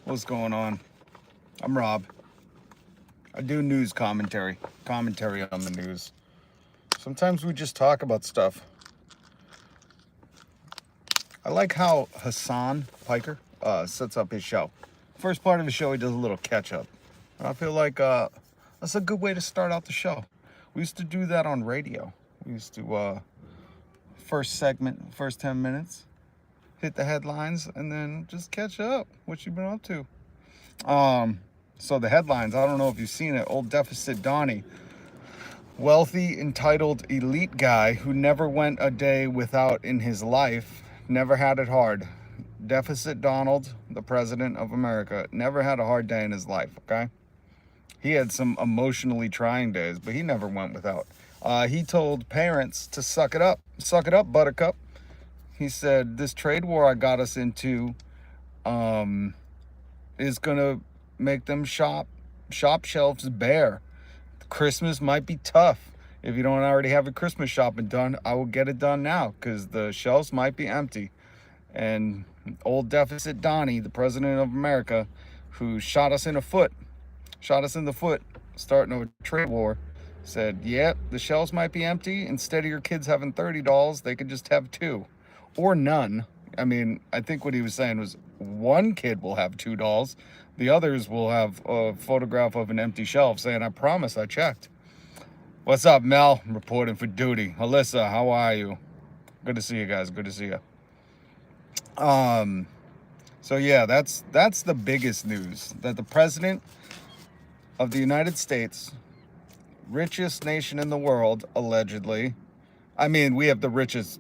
What's going on? I'm Rob. I do news commentary on the news. Sometimes we just talk about stuff. I like how Hassan Piker sets up his show. First part of his show, he does a little catch up. And I feel like that's a good way to start out the show. We used to do that on radio. We used to, first segment, first 10 minutes, hit the headlines, and then just catch up. What you been up to? So the headlines, I don't know if you've seen it. Old Deficit Donnie, wealthy, entitled, elite guy who never went a day without in his life, never had it hard. Deficit Donald, the president of America, never had a hard day in his life, okay? He had some emotionally trying days, but he never went without. He told parents to suck it up, buttercup. He said, this trade war I got us into is gonna make them shop shelves bare. Christmas might be tough. If you don't already have your Christmas shopping done, I will get it done now because the shelves might be empty. And old Deficit Donnie, the president of America, who shot us in the foot, starting a trade war, said, yep, the shelves might be empty. Instead of your kids having $30, they could just have 2 or none. I mean, I think what he was saying was one kid will have $2. The others will have a photograph of an empty shelf saying, I promise I checked. What's up, Mel? I'm reporting for duty. Alyssa, how are you? Good to see you guys. Good to see you. So yeah, that's the biggest news, that the president of the United States, richest nation in the world, allegedly. I mean, we have the richest,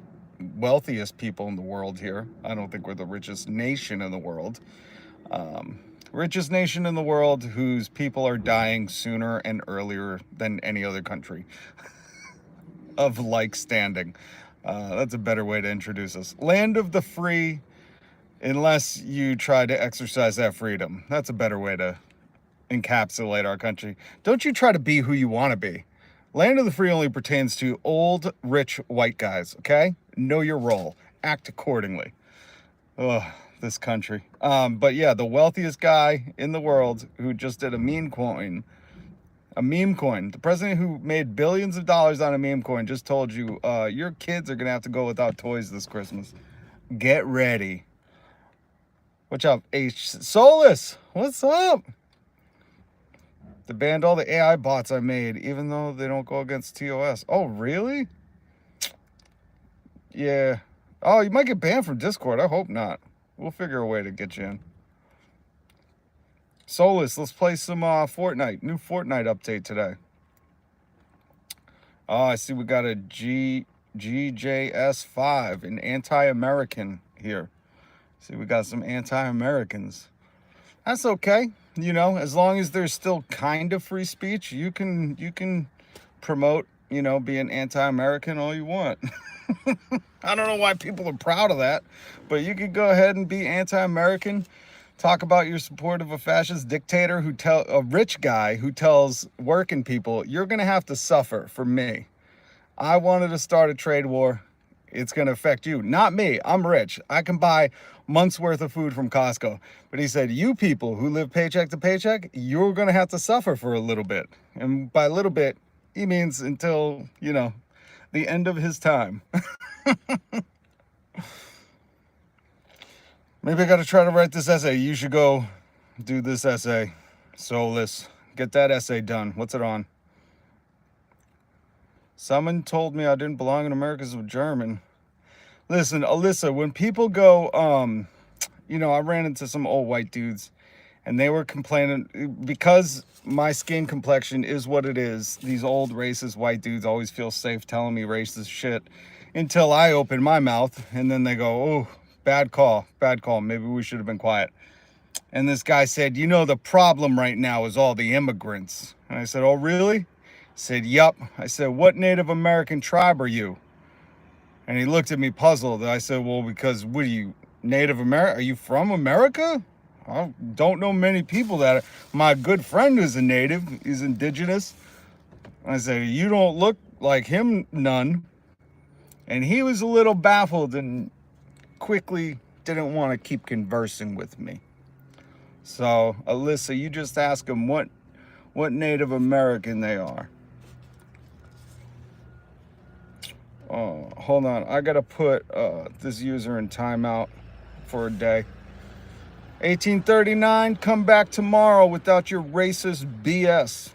wealthiest people in the world here. I don't think we're the richest nation in the world. Richest nation in the world whose people are dying sooner and earlier than any other country of like standing. That's a better way to introduce us. Land of the free, unless you try to exercise that freedom. That's a better way to encapsulate our country. Don't you try to be who you want to be. Land of the free only pertains to old, rich, white guys, okay? Know your role. Act accordingly. Ugh, this country. But yeah, the wealthiest guy in the world who just did a meme coin. The president who made billions of dollars on a meme coin just told you, your kids are going to have to go without toys this Christmas. Get ready. What's up, H. Solus? What's up? They banned all the AI bots I made, even though they don't go against TOS. Oh, really? Yeah. Oh, you might get banned from Discord. I hope not. We'll figure a way to get you in. Solus, let's play some Fortnite. New Fortnite update today. Oh, I see we got a GJS5, an anti-American here. See, we got some anti-Americans. That's okay. You know, as long as there's still kind of free speech, you can promote, you know, being anti-American all you want. I don't know why people are proud of that, but you can go ahead and be anti-American, talk about your support of a fascist dictator a rich guy who tells working people, you're going to have to suffer for me. I wanted to start a trade war. It's going to affect you, not me. I'm rich. I can buy months worth of food from Costco. But he said, you people who live paycheck to paycheck, you're going to have to suffer for a little bit. And by a little bit, he means until, you know, the end of his time. Maybe I got to try to write this essay. You should go do this essay. Solus, get that essay done. What's it on? Someone told me I didn't belong in America as a German. Listen, Alyssa, when people go, you know, I ran into some old white dudes and they were complaining because my skin complexion is what it is. These old racist white dudes always feel safe telling me racist shit until I open my mouth and then they go, oh, bad call. Maybe we should have been quiet. And this guy said, you know, the problem right now is all the immigrants. And I said, oh, really? He said, yup. I said, what Native American tribe are you? And he looked at me puzzled. I said, well, because what are you, Native American? Are you from America? I don't know many people that are. My good friend is a native. He's indigenous. I said, you don't look like him none. And he was a little baffled and quickly didn't want to keep conversing with me. So, Alyssa, you just ask them what Native American they are. Oh, hold on. I got to put this user in timeout for a day. 1839, come back tomorrow without your racist BS.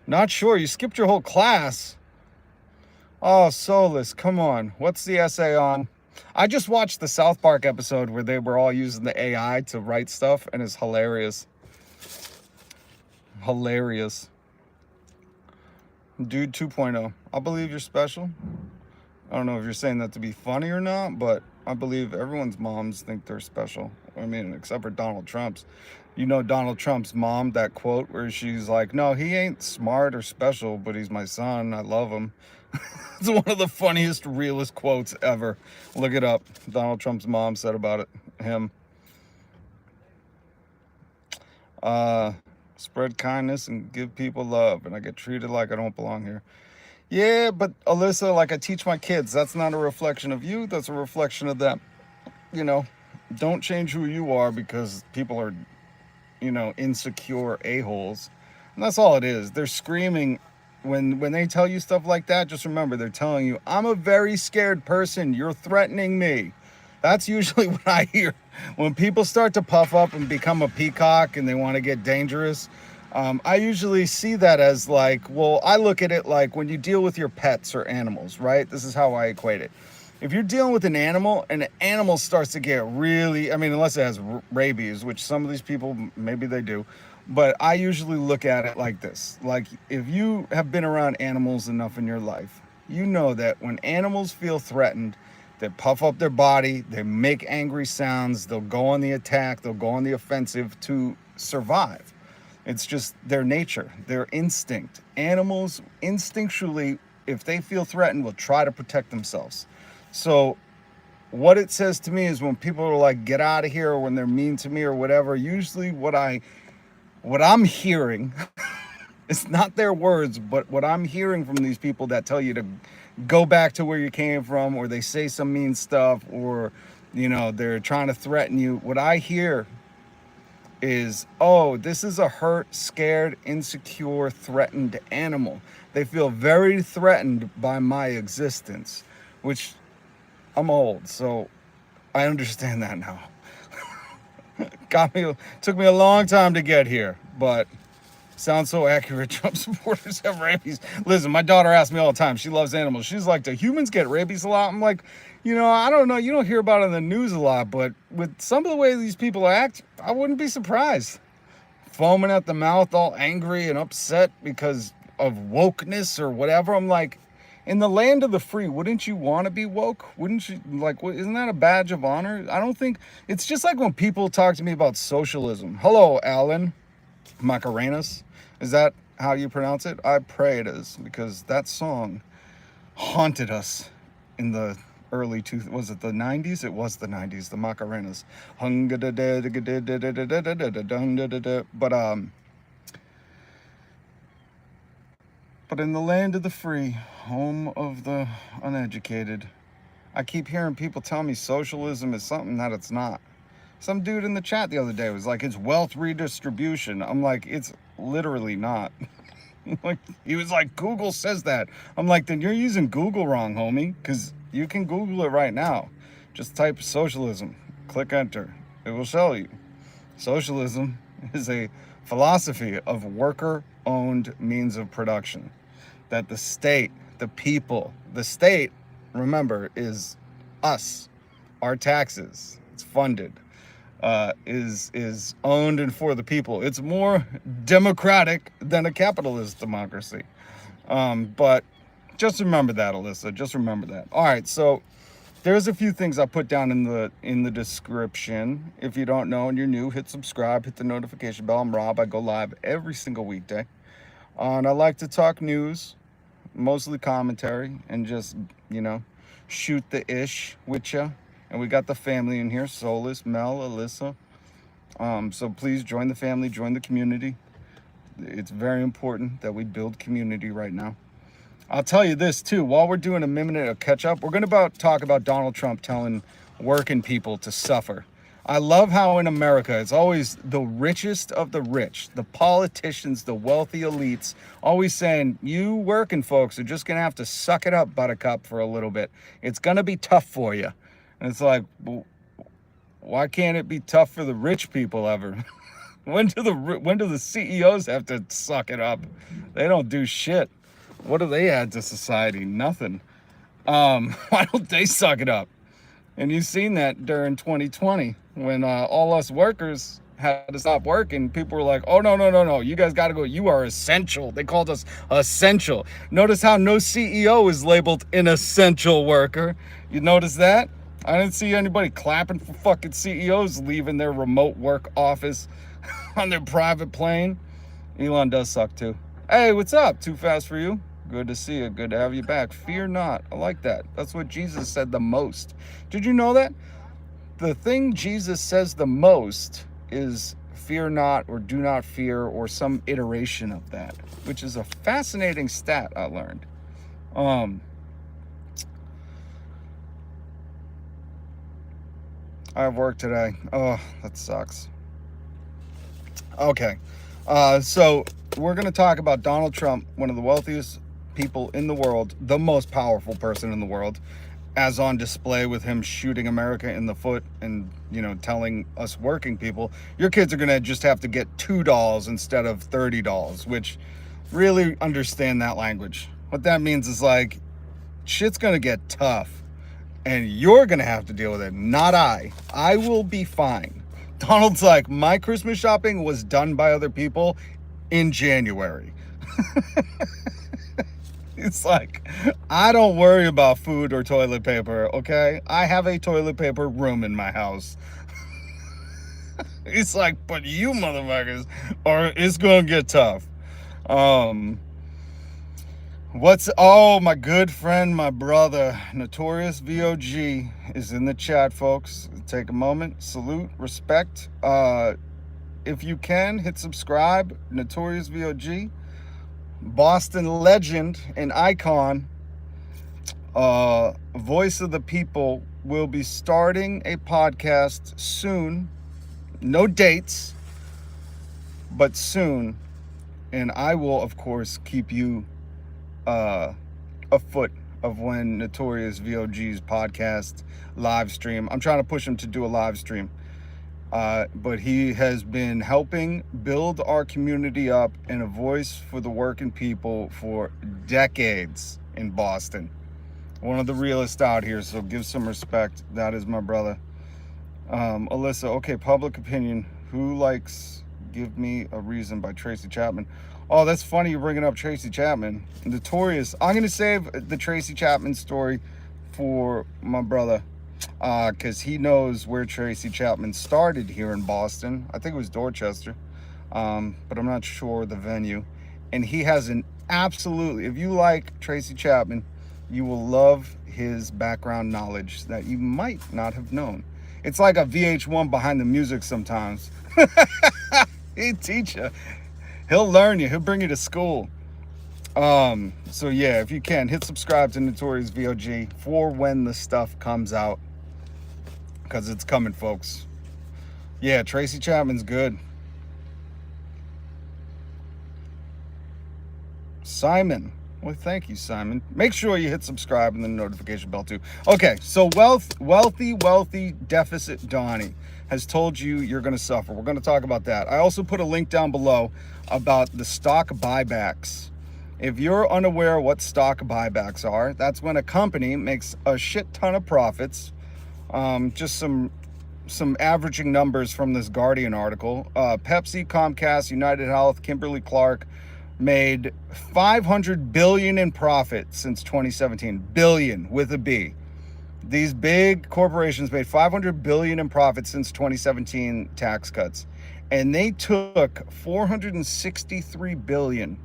Not sure. You skipped your whole class. Oh, Socialist, come on. What's the essay on? I just watched the South Park episode where they were all using the AI to write stuff, and it's hilarious. Hilarious. Dude 2.0. I believe you're special. I don't know if you're saying that to be funny or not, but I believe everyone's moms think they're special. I mean, except for Donald Trump's. You know Donald Trump's mom, that quote where she's like, no, he ain't smart or special, but he's my son. I love him. It's one of the funniest, realest quotes ever. Look it up. Donald Trump's mom said about it. Him. Spread kindness and give people love, and I get treated like I don't belong here. Yeah, but Alyssa, like I teach my kids, that's not a reflection of you. That's a reflection of them. You know, don't change who you are because people are, you know, insecure a-holes. And that's all it is. They're screaming when they tell you stuff like that. Just remember, they're telling you, I'm a very scared person. You're threatening me. That's usually what I hear. When people start to puff up and become a peacock and they want to get dangerous, I usually see that as like, well, I look at it like when you deal with your pets or animals, right? This is how I equate it. If you're dealing with an animal and the animal starts to get really, I mean, unless it has rabies, which some of these people, maybe they do, but I usually look at it like this. Like if you have been around animals enough in your life, you know that when animals feel threatened, they puff up their body, they make angry sounds, they'll go on the attack, they'll go on the offensive to survive. It's just their nature, their instinct. Animals instinctually, if they feel threatened, will try to protect themselves. So what it says to me is when people are like, get out of here, or when they're mean to me or whatever, usually what I'm hearing, it's not their words, but what I'm hearing from these people that tell you to go back to where you came from, or they say some mean stuff, or, you know, they're trying to threaten you. What I hear is, oh, this is a hurt, scared, insecure, threatened animal. They feel very threatened by my existence, which I'm old, so I understand that now. Took me a long time to get here, but sounds so accurate. Trump supporters have rabies. Listen, my daughter asks me all the time. She loves animals. She's like, do humans get rabies a lot? I'm like, you know, I don't know. You don't hear about it in the news a lot, but with some of the way these people act, I wouldn't be surprised. Foaming at the mouth, all angry and upset because of wokeness or whatever. I'm like, in the land of the free, wouldn't you want to be woke? Wouldn't you, like, isn't that a badge of honor? I don't think, it's just like when people talk to me about socialism. Hello, Alan Macarenas. Is that how you pronounce it? I pray it is, because that song haunted us in the early was it the 90s? It was the 90s, the Macarenas. But in the land of the free, home of the uneducated, I keep hearing people tell me socialism is something that it's not. Some dude in the chat the other day was like, it's wealth redistribution. I'm like, it's literally not. Like, he was like, Google says that. I'm like, then you're using Google wrong, homie, because you can Google it right now. Just type socialism, click enter. It will show you. Socialism is a philosophy of worker-owned means of production. That the state, the people, the state, remember, is us, our taxes. It's funded. Is owned and for the people. It's more democratic than a capitalist democracy. But just remember that, Alyssa. Just remember that. All right, so there's a few things I put down in the description. If you don't know and you're new, hit subscribe, hit the notification bell. I'm Rob. I go live every single weekday. And I like to talk news, mostly commentary, and just, you know, shoot the ish with ya. And we got the family in here, Socialist, Mel, Alyssa. So please join the family, join the community. It's very important that we build community right now. I'll tell you this too, while we're doing a minute of catch up, we're gonna talk about Donald Trump telling working people to suffer. I love how in America, it's always the richest of the rich, the politicians, the wealthy elites, always saying, you working folks are just going to have to suck it up, buttercup, for a little bit. It's going to be tough for you. And it's like, well, why can't it be tough for the rich people ever? When do the CEOs have to suck it up? They don't do shit. What do they add to society? Nothing. Why don't they suck it up? And you've seen that during 2020 when all us workers had to stop working. People were like, oh, no. You guys got to go. You are essential. They called us essential. Notice how no CEO is labeled an essential worker. You notice that? I didn't see anybody clapping for fucking CEOs leaving their remote work office on their private plane. Elon does suck too. Hey, what's up? Too fast for you? Good to see you. Good to have you back. Fear not. I like that. That's what Jesus said the most. Did you know that? The thing Jesus says the most is fear not, or do not fear, or some iteration of that, which is a fascinating stat I learned. I have work today. Oh, that sucks. Okay. So we're going to talk about Donald Trump, one of the wealthiest people in the world, the most powerful person in the world, as on display with him shooting America in the foot and, telling us working people, your kids are going to just have to get $2 instead of $30, which really understand that language. What that means is like, shit's going to get tough and you're going to have to deal with it, not I. I will be fine. Donald's like, my Christmas shopping was done by other people in January. It's like, I don't worry about food or toilet paper, okay? I have a toilet paper room in my house. It's like, but you motherfuckers, it's gonna get tough. My good friend, my brother, Notorious VOG is in the chat, folks. Take a moment, salute, respect. If you can, hit subscribe, Notorious VOG. Boston legend and icon, voice of the people, will be starting a podcast soon. No dates, but soon. And I will, of course, keep you afoot of when Notorious VOG's podcast live stream. I'm trying to push him to do a live stream. But he has been helping build our community up and a voice for the working people for decades in Boston. One of the realest out here, so give some respect. That is my brother. Alyssa, okay, Public Opinion. Who likes Give Me a Reason by Tracy Chapman? Oh, that's funny you're bringing up Tracy Chapman. Notorious. I'm going to save the Tracy Chapman story for my brother. Because he knows where Tracy Chapman started here in Boston. I think it was Dorchester, but I'm not sure the venue. And he has if you like Tracy Chapman, you will love his background knowledge that you might not have known. It's like a VH1 behind the music sometimes. He'll teach you. He'll learn you. He'll bring you to school. So yeah, if you can, hit subscribe to Notorious VOG for when the stuff comes out. Because it's coming, folks. Yeah, Tracy Chapman's good. Simon. Well, thank you, Simon. Make sure you hit subscribe and the notification bell, too. Okay, so wealthy deficit Donnie has told you you're going to suffer. We're going to talk about that. I also put a link down below about the stock buybacks. If you're unaware what stock buybacks are, that's when a company makes a shit ton of profits. Just some averaging numbers from this Guardian article. Pepsi, Comcast, United Health, Kimberly-Clark made $500 billion in profit since 2017. Billion with a B. These big corporations made $500 billion in profit since 2017 tax cuts, and they took $463 billion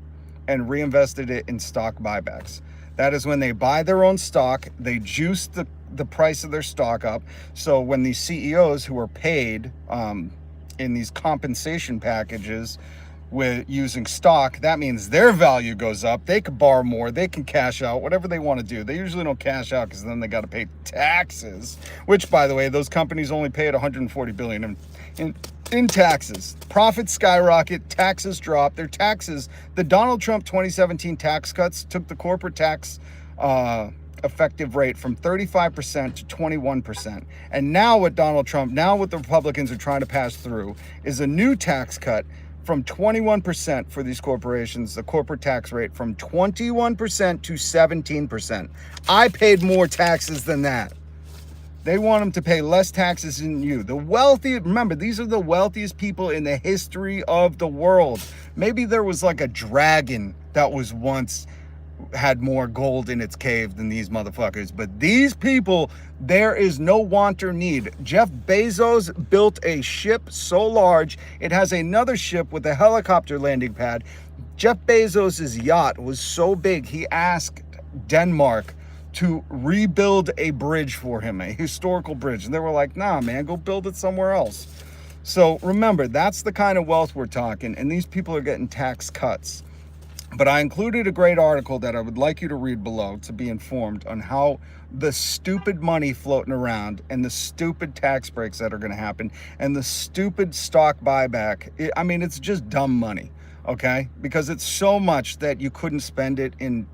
and reinvested it in stock buybacks. That is when they buy their own stock, they juice the price of their stock up. So when these CEOs who are paid in these compensation packages, with using stock, that means their value goes up. They can borrow more. They can cash out, whatever they want to do. They usually don't cash out because then they got to pay taxes, which, by the way, those companies only paid $140 billion in taxes. Profits skyrocket, taxes drop. Their taxes, the Donald Trump 2017 tax cuts took the corporate tax effective rate from 35% to 21%. And now what the Republicans are trying to pass through is a new tax cut from 21% for these corporations, the corporate tax rate from 21% to 17%. I paid more taxes than that. They want them to pay less taxes than you. The wealthy, remember, these are the wealthiest people in the history of the world. Maybe there was like a dragon that was once had more gold in its cave than these motherfuckers. But these people, there is no want or need. Jeff Bezos built a ship so large, it has another ship with a helicopter landing pad. Jeff Bezos' yacht was so big, he asked Denmark to rebuild a bridge for him, a historical bridge. And they were like, nah, man, go build it somewhere else. So remember, that's the kind of wealth we're talking. And these people are getting tax cuts. But I included a great article that I would like you to read below to be informed on how the stupid money floating around and the stupid tax breaks that are going to happen and the stupid stock buyback. I mean, it's just dumb money, okay? Because it's so much that you couldn't spend it in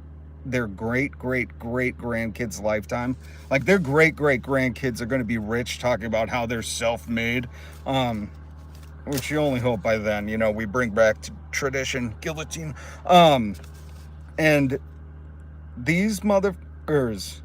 their great-great-great-grandkids' lifetime. Like, their great-great-grandkids are going to be rich, talking about how they're self-made. Which you only hope by then, you know, we bring back to tradition, guillotine. And these motherfuckers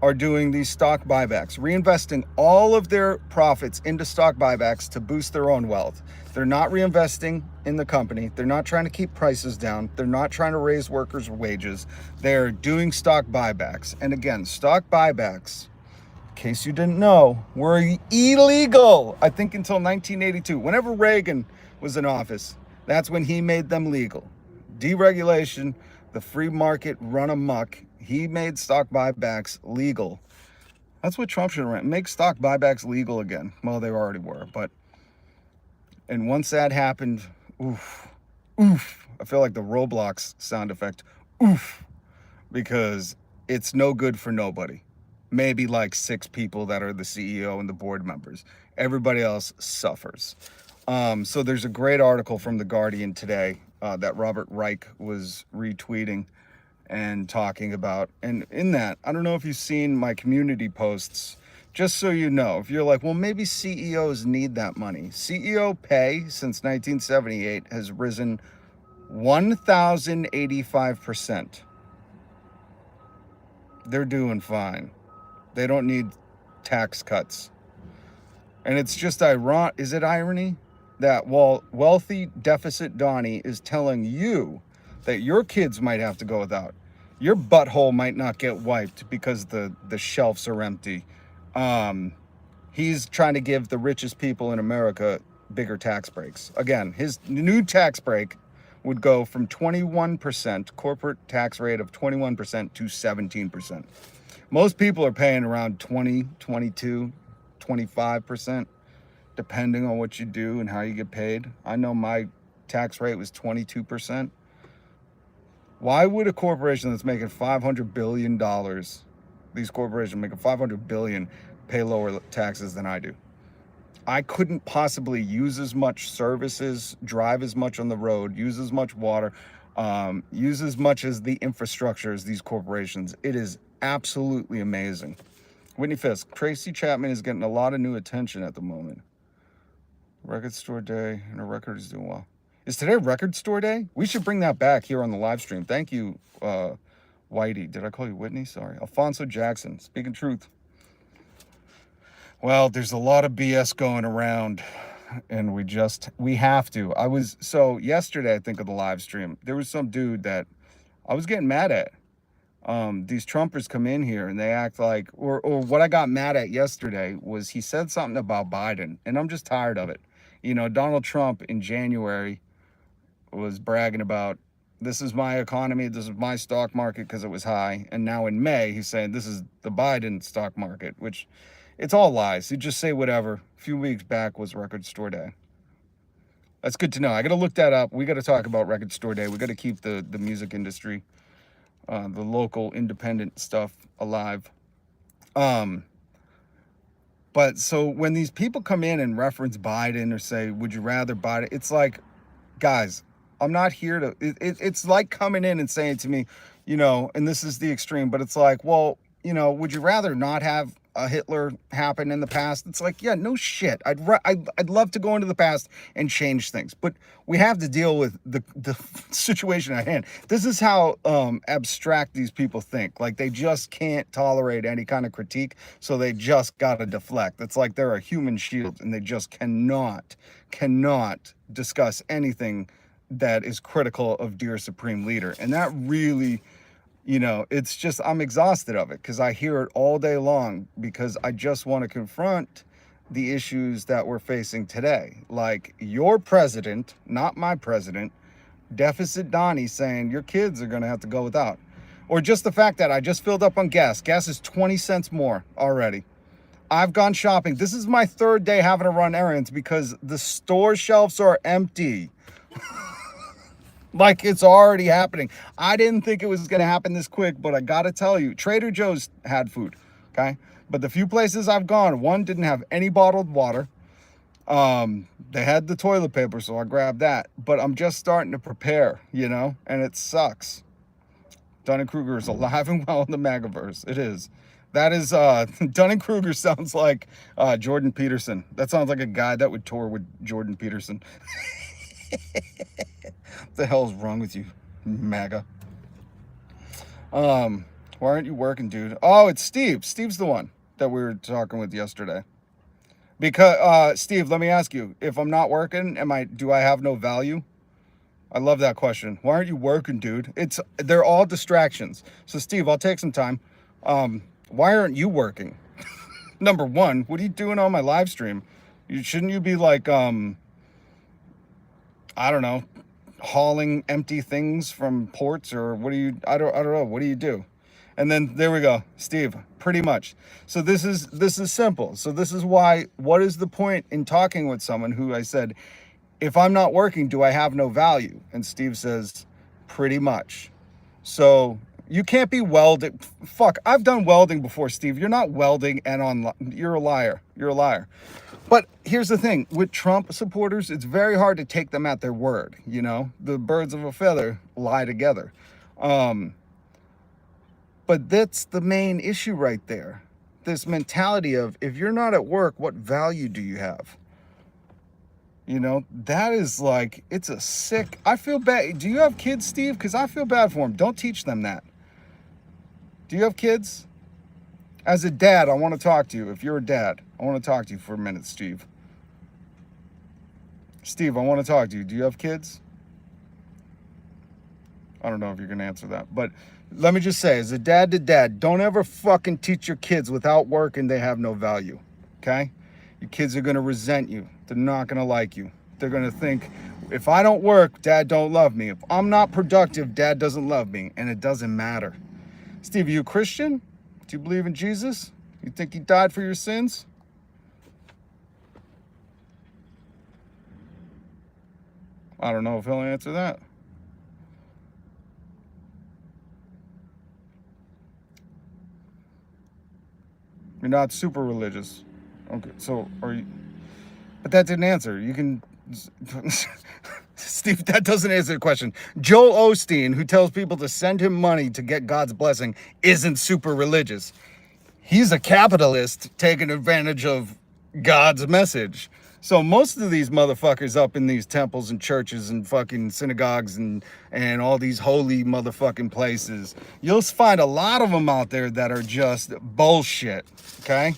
are doing these stock buybacks, reinvesting all of their profits into stock buybacks to boost their own wealth. They're not reinvesting in the company. They're not trying to keep prices down. They're not trying to raise workers' wages. They're doing stock buybacks. And again, stock buybacks, in case you didn't know, were illegal, I think, until 1982. Whenever Reagan was in office, that's when he made them legal. Deregulation, the free market run amok. He made stock buybacks legal. That's what Trump should have make stock buybacks legal again. Well, they already were, and once that happened, oof. I feel like the Roblox sound effect, oof, because it's no good for nobody. Maybe like 6 people that are the CEO and the board members. Everybody else suffers. So there's a great article from The Guardian today that Robert Reich was retweeting and talking about. And in that, I don't know if you've seen my community posts, just so you know, if you're like, well, maybe CEOs need that money. CEO pay since 1978 has risen 1,085%. They're doing fine. They don't need tax cuts. And it's just ironic. Is it irony that while wealthy deficit Donnie is telling you that your kids might have to go without, your butthole might not get wiped because the shelves are empty, he's trying to give the richest people in America bigger tax breaks. Again, his new tax break would go from 21%, corporate tax rate of 21% to 17%. Most people are paying around 20, 22, 25%, depending on what you do and how you get paid. I know my tax rate was 22%. Why would a corporation that's making $500 billion, these corporations making $500 billion, pay lower taxes than I do? I couldn't possibly use as much services, drive as much on the road, use as much water, use as much as the infrastructure as these corporations. It is absolutely amazing. Whitney Fisk, Tracy Chapman is getting a lot of new attention at the moment. Record store day, and her record is doing well. Is today record store day? We should bring that back here on the live stream. Thank you, Whitey. Did I call you Whitney? Sorry. Alfonso Jackson, speaking truth. Well, there's a lot of BS going around, and we have to. So yesterday, I think, of the live stream, there was some dude that I was getting mad at. These Trumpers come in here and they act like, or what I got mad at yesterday was he said something about Biden, and I'm just tired of it. You know, Donald Trump in January was bragging about, this is my economy, this is my stock market because it was high. And now in May, he's saying this is the Biden stock market, which it's all lies. You just say whatever. A few weeks back was record store day. That's good to know. I got to look that up. We got to talk about Record Store Day. We got to keep the music industry, the local independent stuff alive. But so when these people come in and reference Biden or say, would you rather Biden? It's like, guys, I'm not here to, it's like coming in and saying to me, you know, and this is the extreme, but it's like, well, you know, would you rather not have a Hitler happen in the past? It's like, yeah, no shit. I'd love to go into the past and change things, but we have to deal with the situation at hand. This is how abstract these people think. Like they just can't tolerate any kind of critique, so they just gotta deflect. It's like they're a human shield, and they just cannot discuss anything that is critical of dear Supreme Leader. And that really, you know, it's just, I'm exhausted of it because I hear it all day long because I just want to confront the issues that we're facing today. Like your president, not my president, Deficit Donnie saying your kids are going to have to go without. Or just the fact that I just filled up on gas. Gas is 20 cents more already. I've gone shopping. This is my third day having to run errands because the store shelves are empty. Like it's already happening. I didn't think it was going to happen this quick, but I got to tell you, Trader Joe's had food, okay? But the few places I've gone, one didn't have any bottled water. They had the toilet paper, so I grabbed that. But I'm just starting to prepare, you know, and it sucks. Dunning-Kruger is alive and well in the MAGAverse. It is. That is, Dunning-Kruger sounds like Jordan Peterson. That sounds like a guy that would tour with Jordan Peterson. What the hell is wrong with you, MAGA? Why aren't you working, dude? Oh, it's Steve. Steve's the one that we were talking with yesterday. Because, Steve, let me ask you, if I'm not working, do I have no value? I love that question. Why aren't you working, dude? They're all distractions. So, Steve, I'll take some time. Why aren't you working? Number one, what are you doing on my live stream? Shouldn't you be like, I don't know, hauling empty things from ports, or what do you, I don't know, what do you do? And then there we go, Steve, pretty much. So this is simple. So this is why, what is the point in talking with someone who I said, if I'm not working, do I have no value? And Steve says, pretty much. So you can't be welding. Fuck, I've done welding before, Steve. You're not welding and online. You're a liar. You're a liar. But here's the thing, with Trump supporters, it's very hard to take them at their word, you know? The birds of a feather lie together. But that's the main issue right there. This mentality of, if you're not at work, what value do you have? You know, that is like, it's a sick, I feel bad. Do you have kids, Steve? Because I feel bad for them. Don't teach them that. Do you have kids? As a dad, I want to talk to you. If you're a dad, I want to talk to you for a minute, Steve. Steve, I want to talk to you. Do you have kids? I don't know if you're going to answer that. But let me just say, as a dad to dad, don't ever fucking teach your kids without work and they have no value. Okay? Your kids are going to resent you. They're not going to like you. They're going to think, if I don't work, dad don't love me. If I'm not productive, dad doesn't love me. And it doesn't matter. Steve, are you a Christian? Do you believe in Jesus? You think he died for your sins? I don't know if he'll answer that. You're not super religious. Okay, so are you? But that didn't answer. You can... Steve, that doesn't answer the question. Joel Osteen, who tells people to send him money to get God's blessing, isn't super religious. He's a capitalist taking advantage of God's message. So most of these motherfuckers up in these temples and churches and fucking synagogues and all these holy motherfucking places, you'll find a lot of them out there that are just bullshit, okay?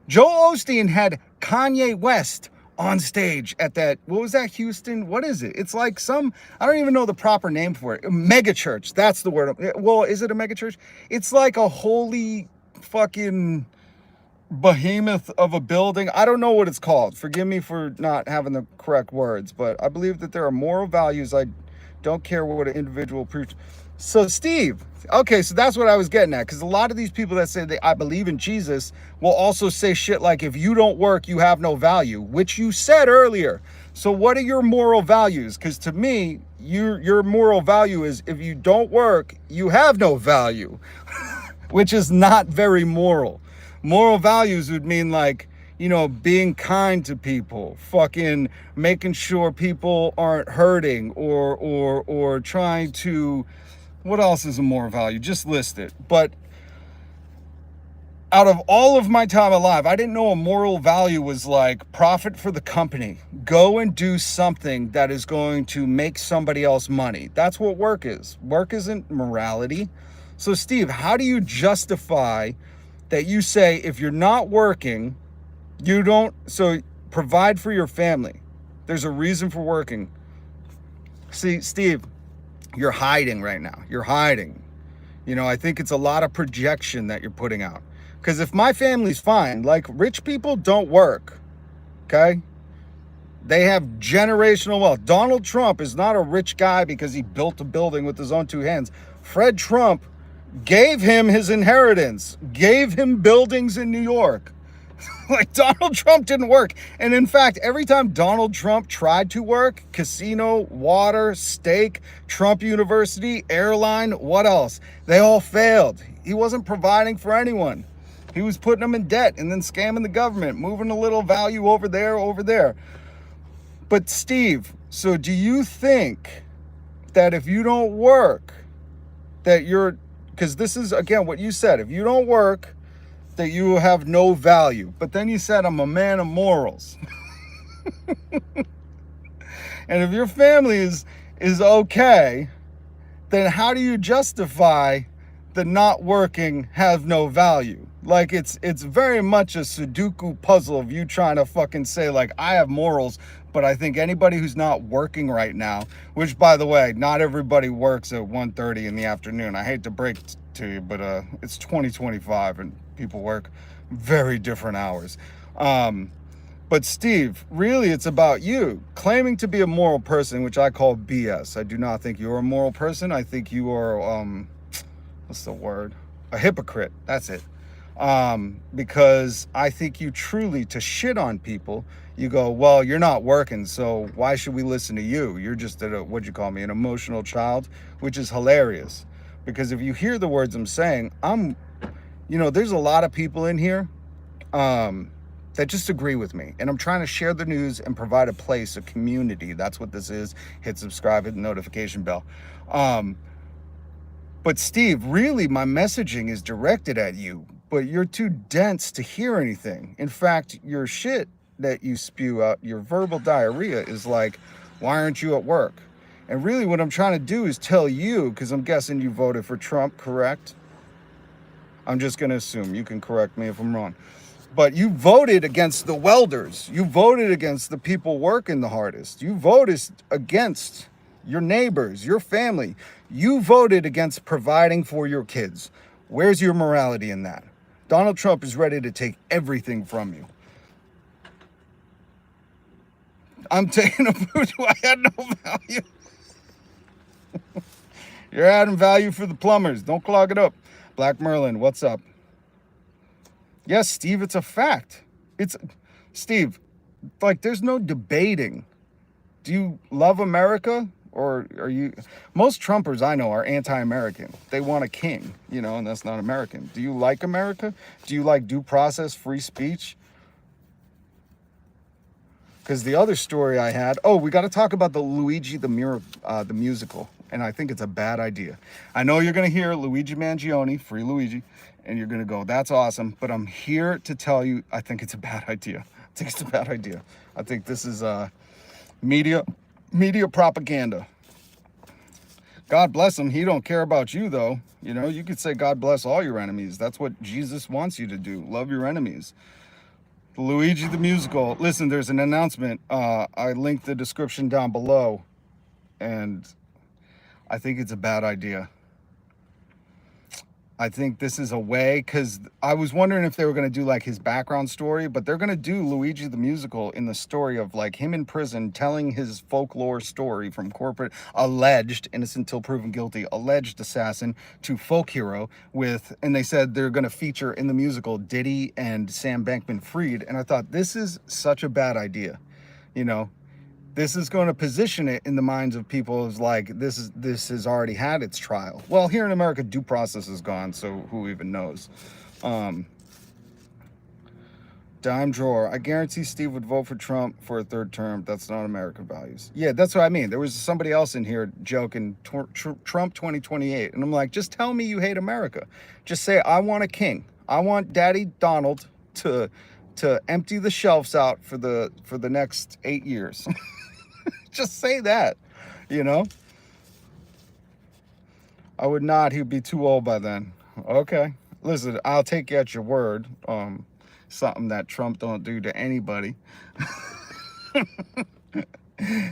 Joel Osteen had Kanye West on stage at that, what was that, Houston? What is it? It's like some, I don't even know the proper name for it. Mega church, that's the word. Well, is it a mega church? It's like a holy fucking behemoth of a building. I don't know what it's called. Forgive me for not having the correct words, but I believe that there are moral values. I don't care what an individual preaches. So Steve, okay, so that's what I was getting at, because a lot of these people that say I believe in Jesus will also say shit like, if you don't work, you have no value, which you said earlier. So what are your moral values? Because to me, your moral value is if you don't work, you have no value, which is not very moral. Moral values would mean like, you know, being kind to people, fucking making sure people aren't hurting, or trying to, what else is a moral value? Just list it. But out of all of my time alive, I didn't know a moral value was like profit for the company. Go and do something that is going to make somebody else money. That's what work is. Work isn't morality. So Steve, how do you justify that you say if you're not working, you don't, so provide for your family. There's a reason for working. See, Steve, you're hiding right now. You're hiding. You know, I think it's a lot of projection that you're putting out. Because if my family's fine, like rich people don't work, okay? They have generational wealth. Donald Trump is not a rich guy because he built a building with his own two hands. Fred Trump gave him his inheritance, gave him buildings in New York. Like Donald Trump didn't work. And in fact, every time Donald Trump tried to work, casino, water, steak, Trump University, airline, what else? They all failed. He wasn't providing for anyone. He was putting them in debt and then scamming the government, moving a little value over there. But Steve, so do you think that if you don't work, that you're, because this is, again, what you said, if you don't work, that you have no value. But then you said, I'm a man of morals. And if your family is okay, then how do you justify the not working have no value? Like it's very much a Sudoku puzzle of you trying to fucking say like, I have morals, but I think anybody who's not working right now, which by the way, not everybody works at 1:30 in the afternoon. I hate to break to you, but it's 2025 and people work very different hours. But Steve, really it's about you claiming to be a moral person, which I call BS. I do not think you're a moral person. I think you are, what's the word? A hypocrite. That's it. Because I think you truly, to shit on people, you go, well, you're not working, so why should we listen to you? You're just what'd you call me, an emotional child, which is hilarious. Because if you hear the words I'm saying, you know, there's a lot of people in here that just agree with me. And I'm trying to share the news and provide a place, a community. That's what this is. Hit subscribe, hit the notification bell. But Steve, really my messaging is directed at you, but you're too dense to hear anything. In fact, your shit that you spew out, your verbal diarrhea is like, why aren't you at work? And really what I'm trying to do is tell you, because I'm guessing you voted for Trump, correct? I'm just going to assume. You can correct me if I'm wrong. But you voted against the welders. You voted against the people working the hardest. You voted against your neighbors, your family. You voted against providing for your kids. Where's your morality in that? Donald Trump is ready to take everything from you. I'm taking a voodoo. I had no value. You're adding value for the plumbers. Don't clog it up. Black Merlin, what's up? Yes, Steve, it's a fact. It's, Steve, like there's no debating. Do you love America? Or are you, most Trumpers I know are anti-American. They want a king, you know, and that's not American. Do you like America? Do you like due process, free speech? Because the other story I had, oh, we got to talk about the Luigi the musical, and I think it's a bad idea. I know you're going to hear Luigi Mangione, free Luigi, and you're going to go, that's awesome, but I'm here to tell you I think it's a bad idea. I think it's a bad idea. I think this is media propaganda. God bless him. He don't care about you, though. You know, you could say God bless all your enemies. That's what Jesus wants you to do. Love your enemies. Luigi the musical. Listen, there's an announcement. I linked the description down below, and I think it's a bad idea. I think this is a way, because I was wondering if they were going to do like his background story, but they're going to do Luigi the musical in the story of like him in prison telling his folklore story from corporate alleged, innocent till proven guilty, alleged assassin to folk hero with, and they said they're going to feature in the musical Diddy and Sam Bankman-Fried. And I thought this is such a bad idea. You know, This is going to position it in the minds of people as like this has already had its trial. Well, here in America, due process is gone, so who even knows? Dime drawer. I guarantee Steve would vote for Trump for a third term. That's not American values. Yeah, that's what I mean. There was somebody else in here joking Trump 2028, and I'm like, just tell me you hate America. Just say I want a king. I want Daddy Donald to empty the shelves out for the next 8 years. Just say that, you know. I would not. He'd be too old by then. Okay, listen, I'll take you at your word. Something that Trump don't do to anybody.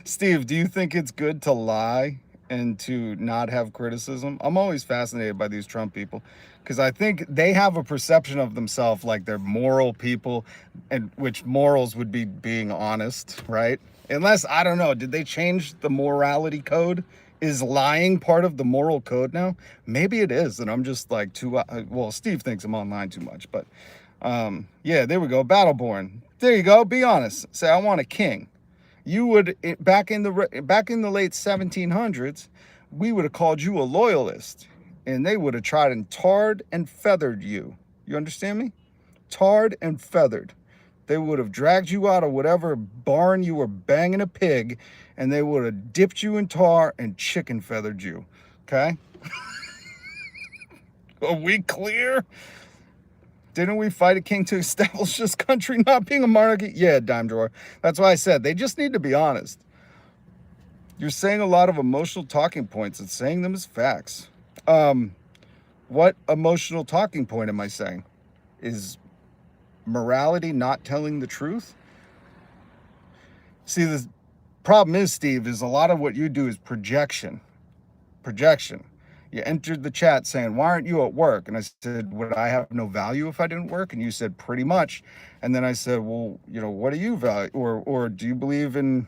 Steve, do you think it's good to lie and to not have criticism? I'm always fascinated by these Trump people because I think they have a perception of themselves like they're moral people, and which morals would be being honest, right? Unless, I don't know, did they change the morality code? Is lying part of the moral code now? Maybe it is, and I'm just like too, well, Steve thinks I'm online too much, but yeah, there we go. Battleborn. There you go. Be honest. Say, I want a king. You would, back in the late 1700s, we would have called you a loyalist, and they would have tried and tarred and feathered you. You understand me? Tarred and feathered. They would have dragged you out of whatever barn you were banging a pig, and they would have dipped you in tar and chicken feathered you. Okay? Are we clear? Didn't we fight a king to establish this country not being a monarchy? Yeah, Dime Drawer. That's why I said they just need to be honest. You're saying a lot of emotional talking points and saying them as facts. What emotional talking point am I saying? Is morality not telling the truth? See, the problem is, Steve, is a lot of what you do is projection. Projection. You entered the chat saying, why aren't you at work? And I said, would I have no value if I didn't work? And you said, pretty much. And then I said, well, you know, what do you value? Or do you believe in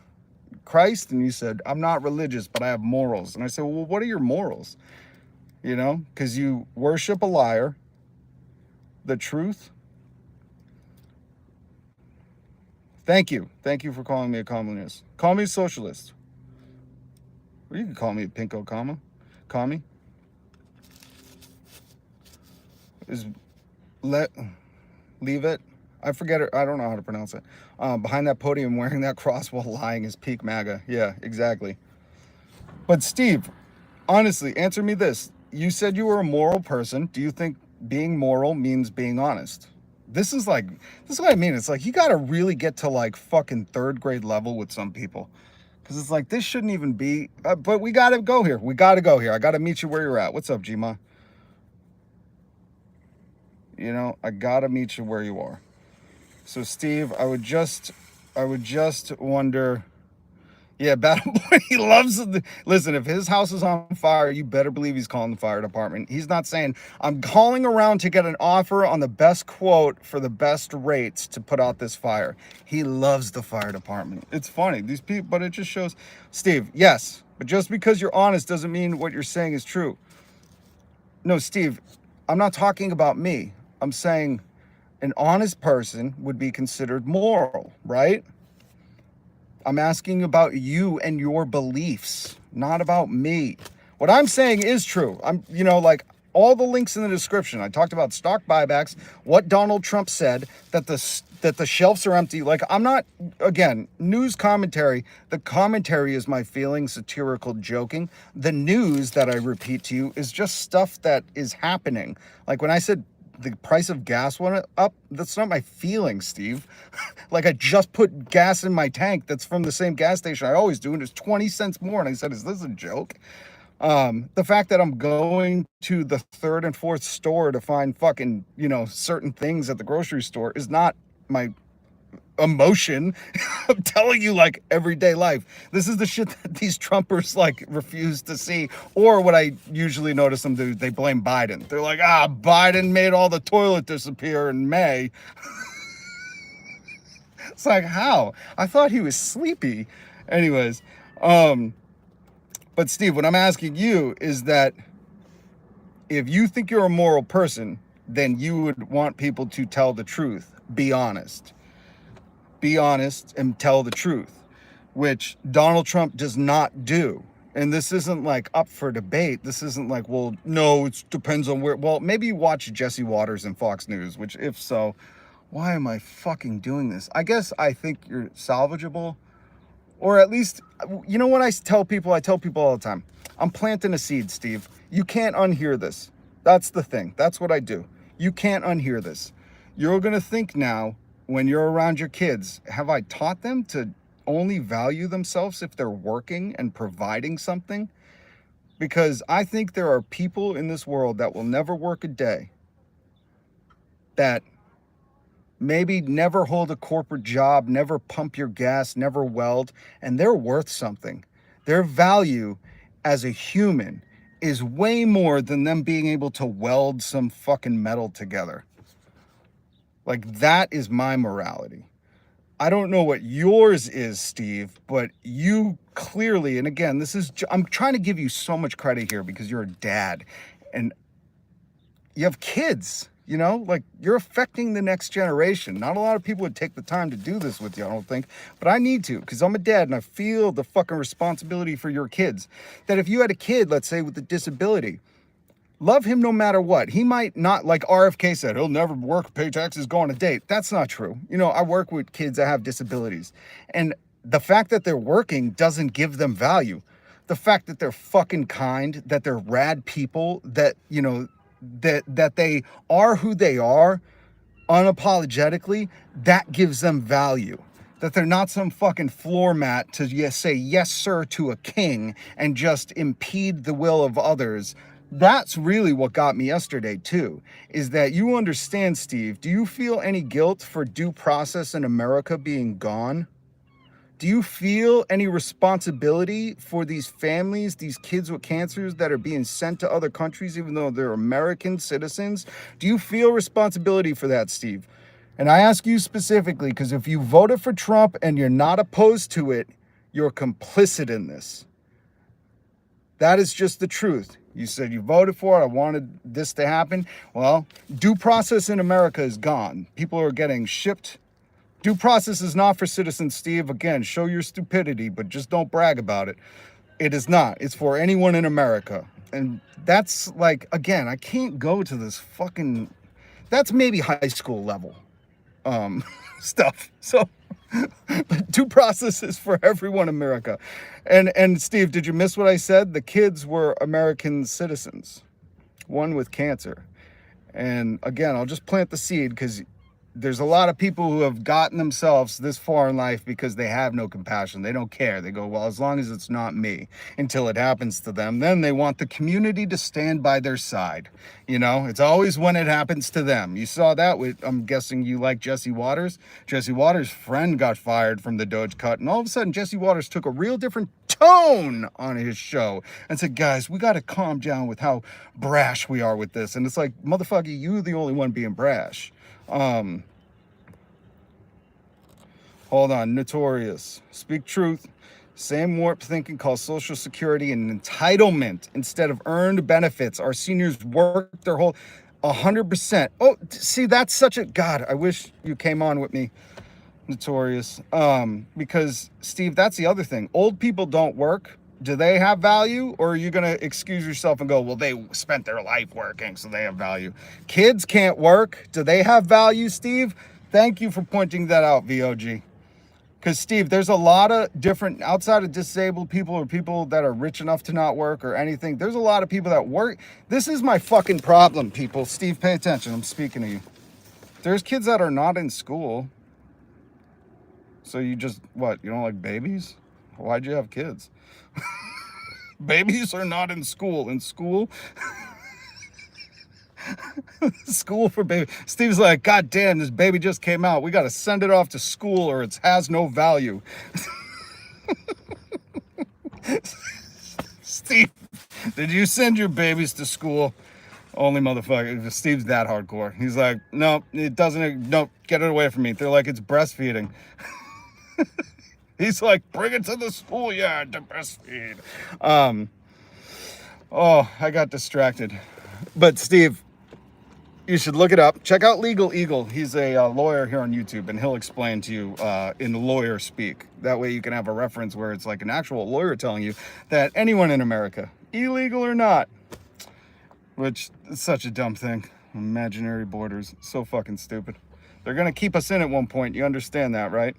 Christ? And you said, I'm not religious, but I have morals. And I said, well, what are your morals? You know, because you worship a liar, the truth. Thank you. Thank you for calling me a communist. Call me a socialist. Or you can call me a pinko comma. Call me. Leave it. I forget it. I don't know how to pronounce it. Behind that podium wearing that cross while lying is peak MAGA. Yeah, exactly. But Steve, honestly, answer me this. You said you were a moral person. Do you think being moral means being honest? This is what I mean. It's like you got to really get to like fucking third grade level with some people. Because it's like, this shouldn't even be, but we got to go here. We got to go here. I got to meet you where you're at. What's up, Gma? You know, I got to meet you where you are. So Steve, I would just wonder, yeah, Battle Boy, he loves listen, if his house is on fire, you better believe he's calling the fire department. He's not saying, I'm calling around to get an offer on the best quote for the best rates to put out this fire. He loves the fire department. It's funny, these people, but it just shows, Steve, yes, but just because you're honest doesn't mean what you're saying is true. No, Steve, I'm not talking about me. I'm saying an honest person would be considered moral, right? I'm asking about you and your beliefs, not about me. What I'm saying is true. I'm, you know, like all the links in the description. I talked about stock buybacks, what Donald Trump said, that the shelves are empty. Like, I'm not, again, news commentary. The commentary is my feeling, satirical joking. The news that I repeat to you is just stuff that is happening. Like when I said the price of gas went up, that's not my feeling, Steve. Like I just put gas in my tank that's from the same gas station I always do, and it's 20 cents more. And I said, is this a joke? The fact that I'm going to the third and fourth store to find fucking, you know, certain things at the grocery store is not my emotion. I'm telling you, like, everyday life. This is the shit that these Trumpers like refuse to see. Or what I usually notice them do, they blame Biden. They're like, Biden made all the toilet disappear in May. It's like, how? I thought he was sleepy. Anyways, but Steve, what I'm asking you is that if you think you're a moral person, then you would want people to tell the truth. Be honest. Be honest and tell the truth. which Donald Trump does not do. And this isn't like up for debate. This isn't like, well, no, it depends on where. Well, maybe you watch Jesse Waters and Fox News, which if so, why am I fucking doing this? I guess I think you're salvageable. Or at least, you know what I tell people all the time. I'm planting a seed, Steve. You can't unhear this. That's the thing. That's what I do. You can't unhear this. You're going to think now, when you're around your kids, have I taught them to only value themselves if they're working and providing something? Because I think there are people in this world that will never work a day, that maybe never hold a corporate job, never pump your gas, never weld, and they're worth something. Their value as a human is way more than them being able to weld some fucking metal together. Like, that is my morality. I don't know what yours is, Steve, but you clearly, and again, I'm trying to give you so much credit here because you're a dad and you have kids, you know, like, you're affecting the next generation. Not a lot of people would take the time to do this with you, I don't think, but I need to, because I'm a dad and I feel the fucking responsibility for your kids. That if you had a kid, let's say, with a disability, love him no matter what. He might not, like RFK said, he'll never work, pay taxes, go on a date. That's not true. You know, I work with kids that have disabilities. And the fact that they're working doesn't give them value. The fact that they're fucking kind, that they're rad people, that, you know, that they are who they are unapologetically, that gives them value. That they're not some fucking floor mat to say yes, sir, to a king and just impede the will of others. That's really what got me yesterday, too, is that you understand, Steve. Do you feel any guilt for due process in America being gone? Do you feel any responsibility for these families, these kids with cancers that are being sent to other countries, even though they're American citizens? Do you feel responsibility for that, Steve? And I ask you specifically, because if you voted for Trump and you're not opposed to it, you're complicit in this. That is just the truth. You said you voted for it. I wanted this to happen. Well, due process in America is gone. People are getting shipped. Due process is not for citizens, Steve. Again, show your stupidity, but just don't brag about it. It is not. It's for anyone in America. And that's like, again, I can't go to this fucking, that's maybe high school level stuff. So due process is for everyone in America. And Steve, did you miss what I said? The kids were American citizens, one with cancer. And again, I'll just plant the seed, because there's a lot of people who have gotten themselves this far in life because they have no compassion. They don't care. They go, well, as long as it's not me, until it happens to them. Then they want the community to stand by their side. You know, it's always when it happens to them. You saw that with, I'm guessing you like Jesse Waters. Jesse Waters' friend got fired from the Doge Cut. And all of a sudden, Jesse Waters took a real different tone on his show and said, guys, we got to calm down with how brash we are with this. And it's like, motherfucker, you the only one being brash. Hold on, Notorious. Speak truth. Same warped thinking called Social Security an entitlement instead of earned benefits. Our seniors work their whole 100%. Oh, see, that's such a, God, I wish you came on with me, Notorious. Because, Steve, that's the other thing. Old people don't work. Do they have value? Or are you going to excuse yourself and go, well, they spent their life working, so they have value. Kids can't work. Do they have value, Steve? Thank you for pointing that out, VOG. Because, Steve, there's a lot of different, outside of disabled people or people that are rich enough to not work or anything, there's a lot of people that work. This is my fucking problem, people. Steve, pay attention. I'm speaking to you. There's kids that are not in school. So you just, what, you don't like babies? Why'd you have kids? Babies are not in school. In school? School for baby. Steve's like, God damn, this baby just came out. We got to send it off to school or it has no value. Steve, did you send your babies to school? Only motherfucker. Steve's that hardcore. He's like, no, it doesn't. No, get it away from me. They're like, it's breastfeeding. He's like, bring it to the schoolyard to breastfeed. Oh, I got distracted. But Steve, You should look it up. Check out Legal Eagle. He's a lawyer here on YouTube, and he'll explain to you in lawyer speak. That way you can have a reference where it's like an actual lawyer telling you that anyone in America, illegal or not, which is such a dumb thing. Imaginary borders. So fucking stupid. They're going to keep us in at one point. You understand that, right?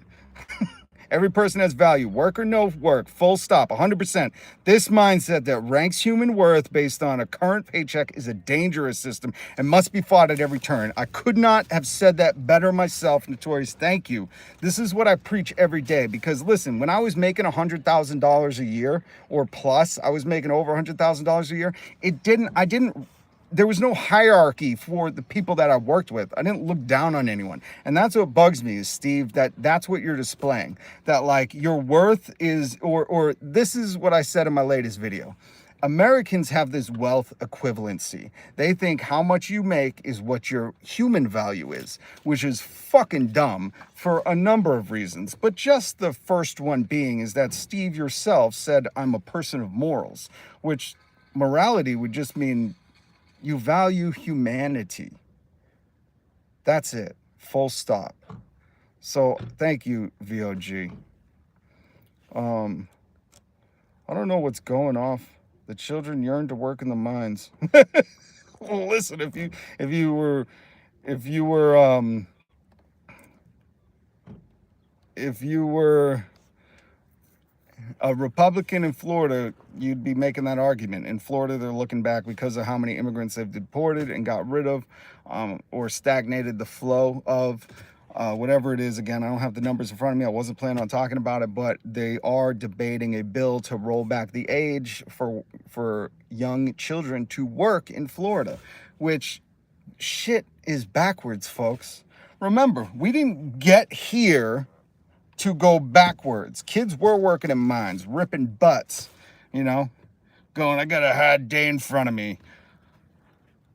Every person has value, work or no work, full stop, 100%. This mindset that ranks human worth based on a current paycheck is a dangerous system and must be fought at every turn. I could not have said that better myself, Notorious. Thank you. This is what I preach every day because listen, when I was making $100,000 a year or plus, I was making over $100,000 a year. There was no hierarchy for the people that I worked with. I didn't look down on anyone. And that's what bugs me is, Steve, that's what you're displaying. That like your worth is, or this is what I said in my latest video. Americans have this wealth equivalency. They think how much you make is what your human value is, which is fucking dumb for a number of reasons. But just the first one being is that Steve yourself said, I'm a person of morals, which morality would just mean you value humanity. That's it. Full stop. So thank you, VOG. I don't know what's going off. The children yearn to work in the mines. Well, listen, if you were a Republican in Florida, you'd be making that argument. In Florida, they're looking back because of how many immigrants they've deported and got rid of, or stagnated the flow of, whatever it is. Again, I don't have the numbers in front of me. I wasn't planning on talking about it, but they are debating a bill to roll back the age for young children to work in Florida, which shit is backwards, folks. Remember, we didn't get here to go backwards. Kids were working in mines, ripping butts, going, I got a hard day in front of me.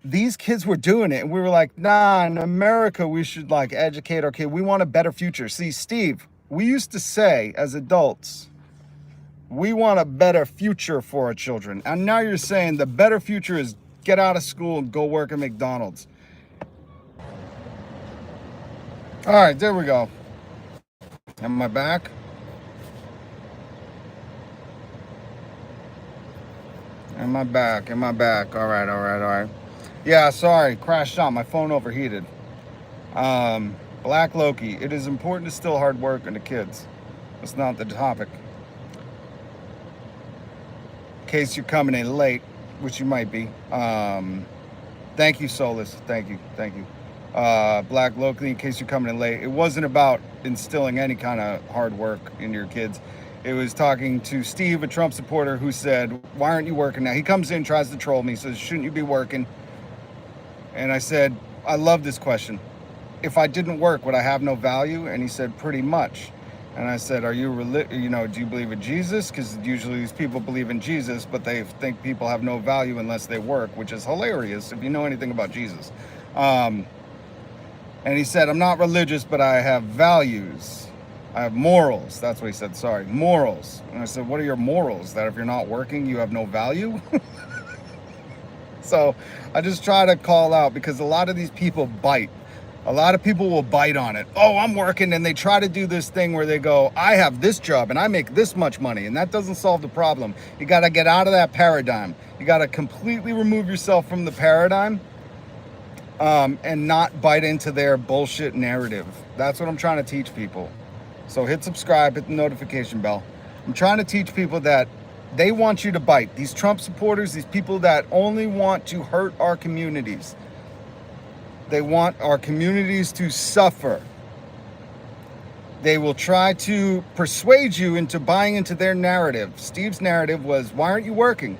These kids were doing it, and we were like, nah, in America, we should like educate our kid. We want a better future. See, Steve, we used to say as adults, we want a better future for our children. And now you're saying the better future is get out of school and go work at McDonald's. All right, there we go. Am I back? Am I back? All right. Yeah, sorry, crashed out. My phone overheated. Black Loki. It is important to still hard work on the kids. That's not the topic. In case you're coming in late, which you might be. Thank you, Socialist. Thank you. Black Loki, in case you're coming in late. It wasn't about instilling any kind of hard work in your kids. It was talking to Steve, a Trump supporter, who said, why aren't you working now? He comes in, tries to troll me, says, shouldn't you be working? And I said, I love this question. If I didn't work, would I have no value? And he said, pretty much. And I said, are you do you believe in Jesus? Because usually these people believe in Jesus, but they think people have no value unless they work, which is hilarious if you know anything about Jesus. And he said, I'm not religious, but I have values. I have morals. That's what he said. Sorry, morals. And I said, what are your morals? That if you're not working, you have no value? So I just try to call out because a lot of these people bite. A lot of people will bite on it. Oh, I'm working. And they try to do this thing where they go, I have this job and I make this much money. And that doesn't solve the problem. You got to get out of that paradigm. You got to completely remove yourself from the paradigm. And not bite into their bullshit narrative. That's what I'm trying to teach people. So hit subscribe, hit the notification bell. I'm trying to teach people that they want you to bite. These Trump supporters, these people that only want to hurt our communities. They want our communities to suffer. They will try to persuade you into buying into their narrative. Steve's narrative was, why aren't you working?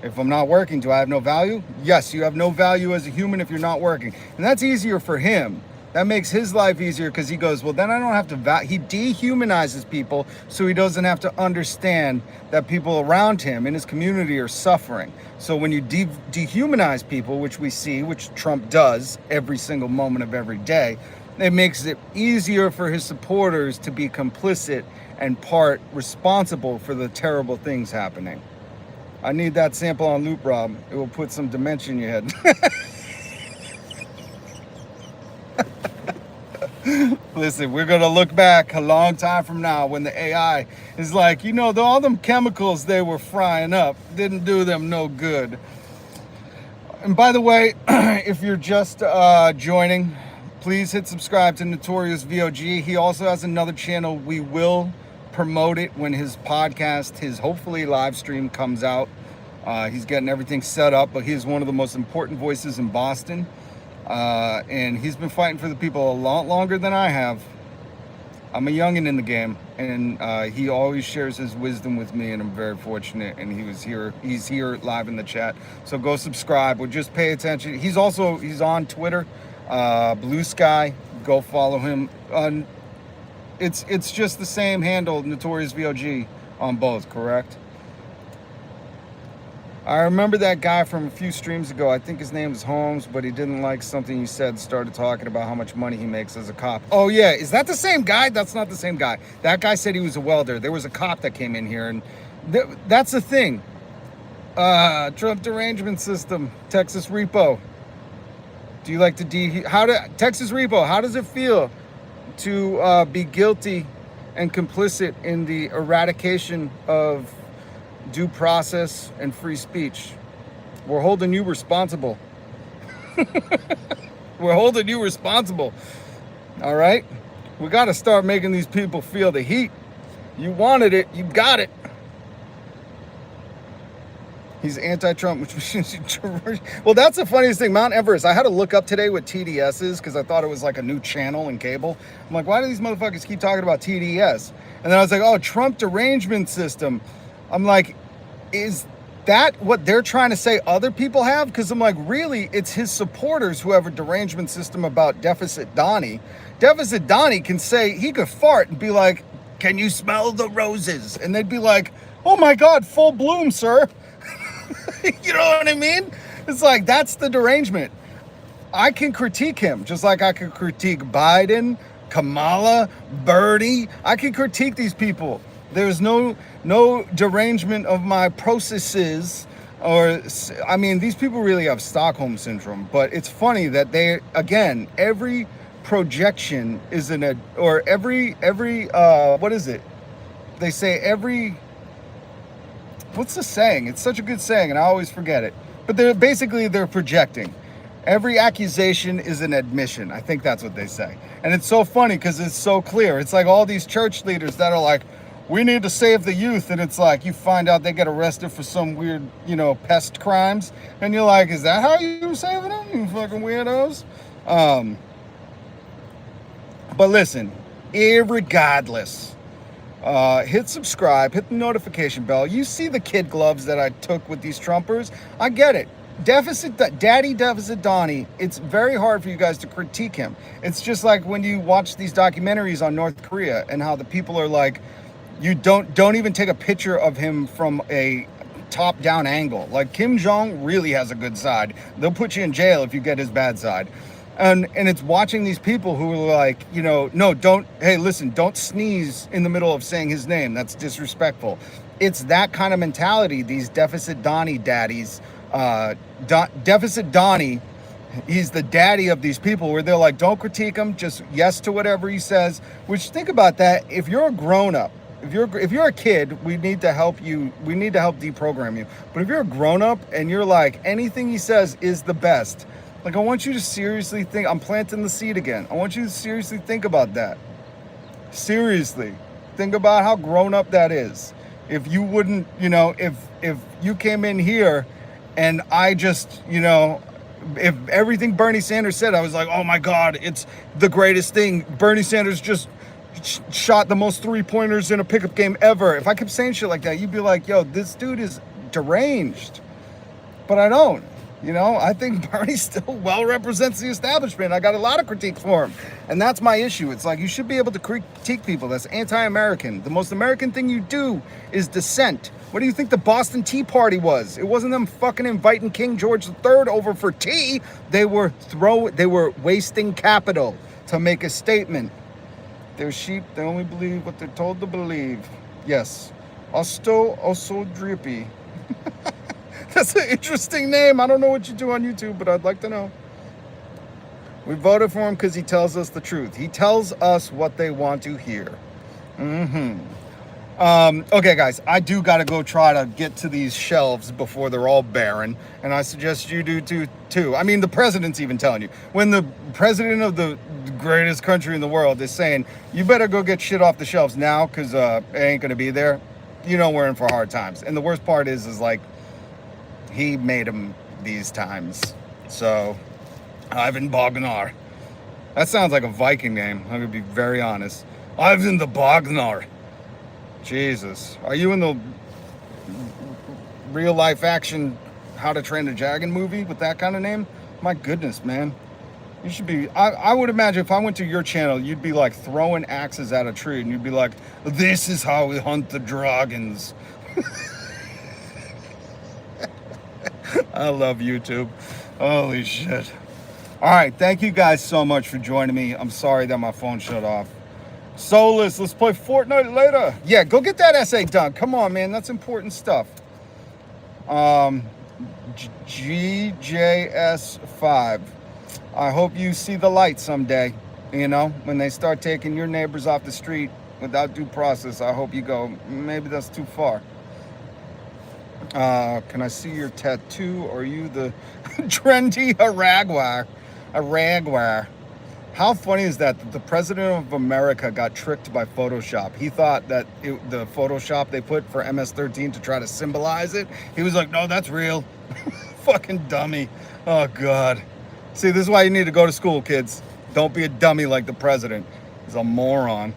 If I'm not working, do I have no value? Yes, you have no value as a human if you're not working. And that's easier for him. That makes his life easier because he goes, well, then I don't have to he dehumanizes people so he doesn't have to understand that people around him in his community are suffering. So when you dehumanize people, which we see, which Trump does every single moment of every day, it makes it easier for his supporters to be complicit and part responsible for the terrible things happening. I need that sample on loop, Rob. It will put some dimension in your head. Listen, we're going to look back a long time from now when the AI is like, you know, all them chemicals they were frying up didn't do them no good. And by the way, if you're just joining, please hit subscribe to Notorious VOG. He also has another channel. We will promote it when his podcast, his hopefully live stream comes out. He's getting everything set up, but he's one of the most important voices in Boston. And he's been fighting for the people a lot longer than I have. I'm a youngin' in the game, and he always shares his wisdom with me, and I'm very fortunate. And he's here live in the chat. So go subscribe, or just pay attention. He's on Twitter, Blue Sky. Go follow him. It's just the same handle, Notorious VOG, on both, correct? I remember that guy from a few streams ago. I think his name was Holmes, but he didn't like something you said, started talking about how much money he makes as a cop. Oh yeah, is that the same guy? That's not the same guy. That guy said he was a welder. There was a cop that came in here, and that's the thing. Trump derangement system, Texas Repo. Do you like to Texas Repo, how does it feel to be guilty and complicit in the eradication of due process and free speech? We're holding you responsible. We're holding you responsible. All right? We got to start making these people feel the heat. You wanted it, you got it. He's anti-Trump, which means well, that's the funniest thing. Mount Everest, I had to look up today what TDS is because I thought it was like a new channel in cable. I'm like, why do these motherfuckers keep talking about TDS? And then I was like, oh, Trump derangement system. I'm like, is that what they're trying to say other people have? Because I'm like, really, it's his supporters who have a derangement system about Deficit Donnie. Deficit Donnie can say, he could fart and be like, can you smell the roses? And they'd be like, oh my God, full bloom, sir. You know what I mean? It's like, that's the derangement. I can critique him just like I can critique Biden, Kamala, Bernie. I can critique these people. There's no derangement of my processes, or, I mean, these people really have Stockholm syndrome. But it's funny that they, again, every projection is every what is it? They say what's the saying? It's such a good saying, and I always forget it. But they're projecting. Every accusation is an admission. I think that's what they say. And it's so funny because it's so clear. It's like all these church leaders that are like, we need to save the youth. And it's like, you find out they get arrested for some weird, pest crimes. And you're like, is that how you saving them? You fucking weirdos. But listen, irregardless, hit subscribe, hit the notification bell. You see the kid gloves that I took with these Trumpers. I get it. Daddy Deficit Donnie, it's very hard for you guys to critique him. It's just like when you watch these documentaries on North Korea and how the people are like, you don't even take a picture of him from a top-down angle. Like, Kim Jong really has a good side. They'll put you in jail if you get his bad side. And it's watching these people who are like, no, don't sneeze in the middle of saying his name. That's disrespectful. It's that kind of mentality, these Deficit Donnie daddies. Deficit Donnie, he's the daddy of these people where they're like, don't critique him, just yes to whatever he says. Which, think about that. If you're a grown-up, if you're a kid, we need to help you. We need to help deprogram you. But if you're a grown-up and you're like, anything he says is the best, like, I want you to seriously think. I'm planting the seed again. I want you to seriously think about that. Seriously, think about how grown up that is. If you wouldn't, if you came in here and I just, if everything Bernie Sanders said, I was like, oh my God, it's the greatest thing. Bernie Sanders just shot the most three-pointers in a pickup game ever. If I kept saying shit like that, you'd be like, yo, this dude is deranged. But I don't. I think Bernie still well represents the establishment. I got a lot of critique for him. And that's my issue. It's like, you should be able to critique people. That's anti-American. The most American thing you do is dissent. What do you think the Boston Tea Party was? It wasn't them fucking inviting King George III over for tea. They were wasting capital to make a statement. They're sheep. They only believe what they're told to believe. Yes. Also drippy. That's an interesting name. I don't know what you do on YouTube, but I'd like to know. We voted for him because he tells us the truth. He tells us what they want to hear. Okay, guys, I do got to go try to get to these shelves before they're all barren, and I suggest you do too. I mean, the president's even telling you. When the president of the greatest country in the world is saying, you better go get shit off the shelves now because it ain't going to be there, you know we're in for hard times. And the worst part is like, he made them these times. So, Ivan Bognar. That sounds like a Viking name, I'm going to be very honest. Ivan the Bognar. Jesus. Are you in the real life action How to Train a Dragon movie with that kind of name? My goodness, man. You should be, I would imagine if I went to your channel, you'd be like throwing axes at a tree and you'd be like, this is how we hunt the dragons. I love YouTube. Holy shit. All right. Thank you guys so much for joining me. I'm sorry that my phone shut off. Socialist, let's play Fortnite later. Yeah, go get that essay done. Come on, man. That's important stuff. GJS5. I hope you see the light someday. You know, when they start taking your neighbors off the street without due process, I hope you go, maybe that's too far. Can I see your tattoo? Are you the trendy Aragwar? How funny is that the president of America got tricked by Photoshop? He thought that the Photoshop they put for MS-13 to try to symbolize it, he was like, no, that's real. Fucking dummy. Oh, God. See, this is why you need to go to school, kids. Don't be a dummy like the president. He's a moron.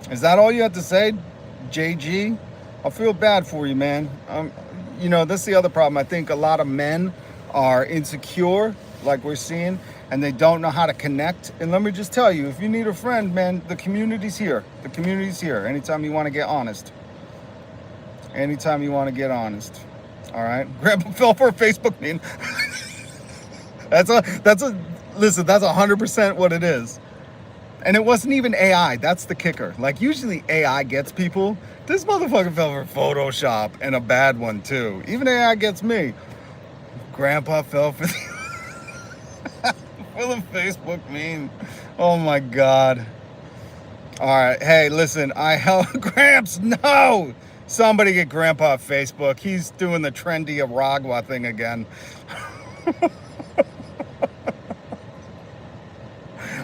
Is that all you have to say, JG? I feel bad for you, man. You know, that's the other problem. I think a lot of men are insecure, like we're seeing, and they don't know how to connect. And let me just tell you, if you need a friend, man, the community's here. The community's here. Anytime you want to get honest. Anytime you want to get honest. All right? Grandpa fell for a Facebook meme. Listen, that's 100% what it is. And it wasn't even AI. That's the kicker. Like, usually AI gets people. This motherfucker fell for Photoshop, and a bad one, too. Even AI gets me. Grandpa fell for for the Facebook meme. Oh, my God. All right. Hey, listen, Gramps, no! Somebody get Grandpa off Facebook. He's doing the trendy Aragwa thing again.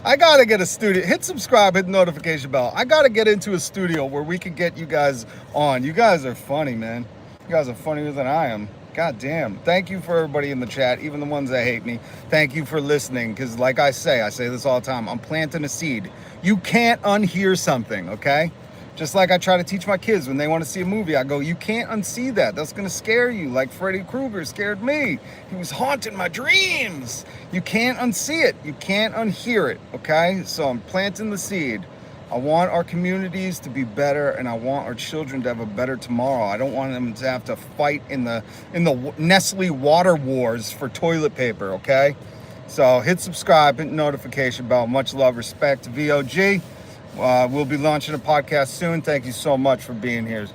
I gotta get a studio. Hit subscribe, hit the notification bell. I gotta get into a studio where we can get you guys on. You guys are funny, man. You guys are funnier than I am. God damn. Thank you for everybody in the chat, even the ones that hate me. Thank you for listening, because like I say this all the time, I'm planting a seed. You can't unhear something, okay? Just like I try to teach my kids when they want to see a movie, I go, you can't unsee that. That's going to scare you, like Freddy Krueger scared me. He was haunting my dreams. You can't unsee it. You can't unhear it, okay? So I'm planting the seed. I want our communities to be better, and I want our children to have a better tomorrow. I don't want them to have to fight in the Nestle water wars for toilet paper, okay? So hit subscribe, hit notification bell. Much love, respect, VOG. We'll be launching a podcast soon. Thank you so much for being here.